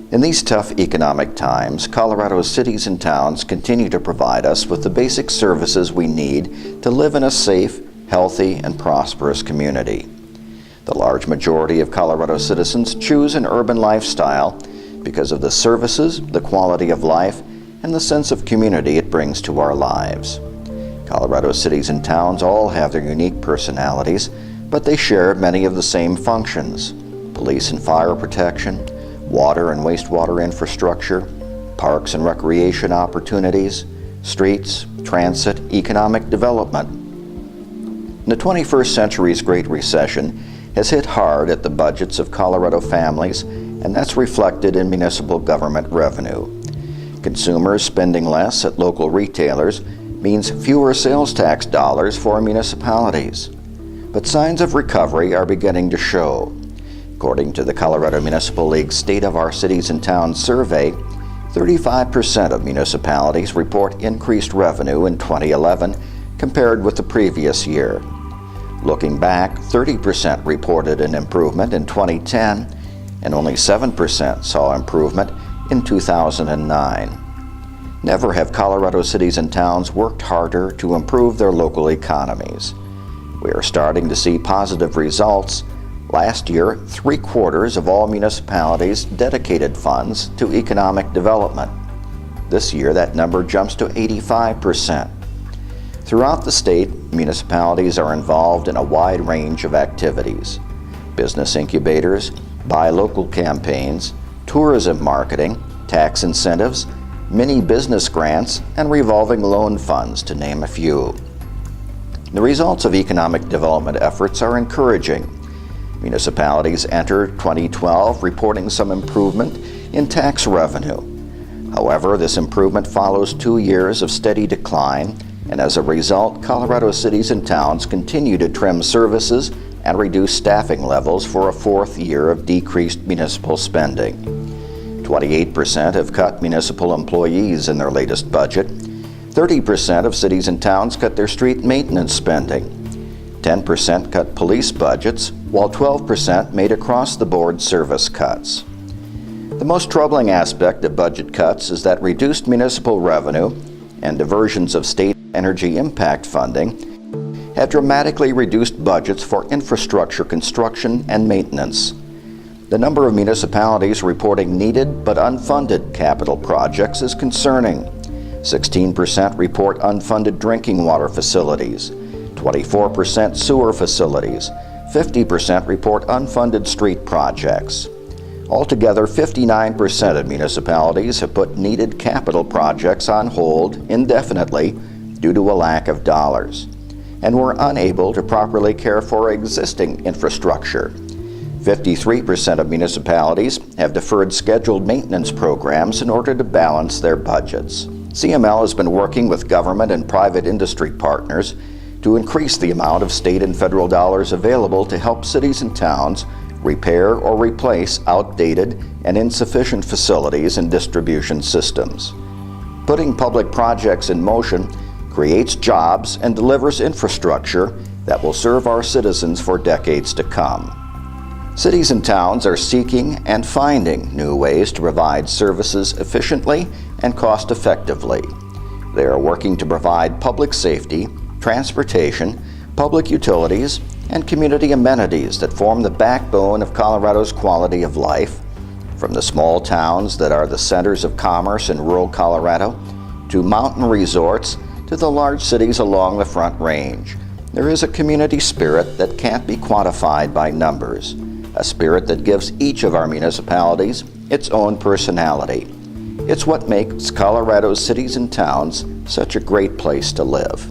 In these tough economic times, Colorado's cities and towns continue to provide us with the basic services we need to live in a safe, healthy, and prosperous community. The large majority of Colorado citizens choose an urban lifestyle because of the services, the quality of life, and the sense of community it brings to our lives. Colorado's cities and towns all have their unique personalities, but they share many of the same functions: police and fire protection, water and wastewater infrastructure, parks and recreation opportunities, streets, transit, economic development. The 21st century's Great Recession has hit hard at the budgets of Colorado families, and that's reflected in municipal government revenue. Consumers spending less at local retailers means fewer sales tax dollars for municipalities. But signs of recovery are beginning to show. According to the Colorado Municipal League's State of Our Cities and Towns survey, 35% of municipalities report increased revenue in 2011 compared with the previous year. Looking back, 30% reported an improvement in 2010, and only 7% saw improvement in 2009. Never have Colorado cities and towns worked harder to improve their local economies. We are starting to see positive results. Last year, 3/4 of all municipalities dedicated funds to economic development. This year, that number jumps to 85%. Throughout the state, municipalities are involved in a wide range of activities: business incubators, buy local campaigns, tourism marketing, tax incentives, mini business grants, and revolving loan funds, to name a few. The results of economic development efforts are encouraging. Municipalities enter 2012 reporting some improvement in tax revenue. However, this improvement follows 2 years of steady decline, and as a result, Colorado cities and towns continue to trim services and reduce staffing levels for a 4th year of decreased municipal spending. 28% have cut municipal employees in their latest budget. 30% of cities and towns cut their street maintenance spending. 10% cut police budgets, while 12% made across-the-board service cuts. The most troubling aspect of budget cuts is that reduced municipal revenue and diversions of state energy impact funding have dramatically reduced budgets for infrastructure construction and maintenance. The number of municipalities reporting needed but unfunded capital projects is concerning. 16% report unfunded drinking water facilities, 24% sewer facilities, 50% report unfunded street projects. Altogether, 59% of municipalities have put needed capital projects on hold indefinitely due to a lack of dollars, and were unable to properly care for existing infrastructure. 53% of municipalities have deferred scheduled maintenance programs in order to balance their budgets. CML has been working with government and private industry partners to increase the amount of state and federal dollars available to help cities and towns repair or replace outdated and insufficient facilities and distribution systems. Putting public projects in motion creates jobs and delivers infrastructure that will serve our citizens for decades to come. Cities and towns are seeking and finding new ways to provide services efficiently and cost-effectively. They are working to provide public safety, transportation, public utilities, and community amenities that form the backbone of Colorado's quality of life, from the small towns that are the centers of commerce in rural Colorado, to mountain resorts, to the large cities along the Front Range. There is a community spirit that can't be quantified by numbers, a spirit that gives each of our municipalities its own personality. It's what makes Colorado's cities and towns such a great place to live.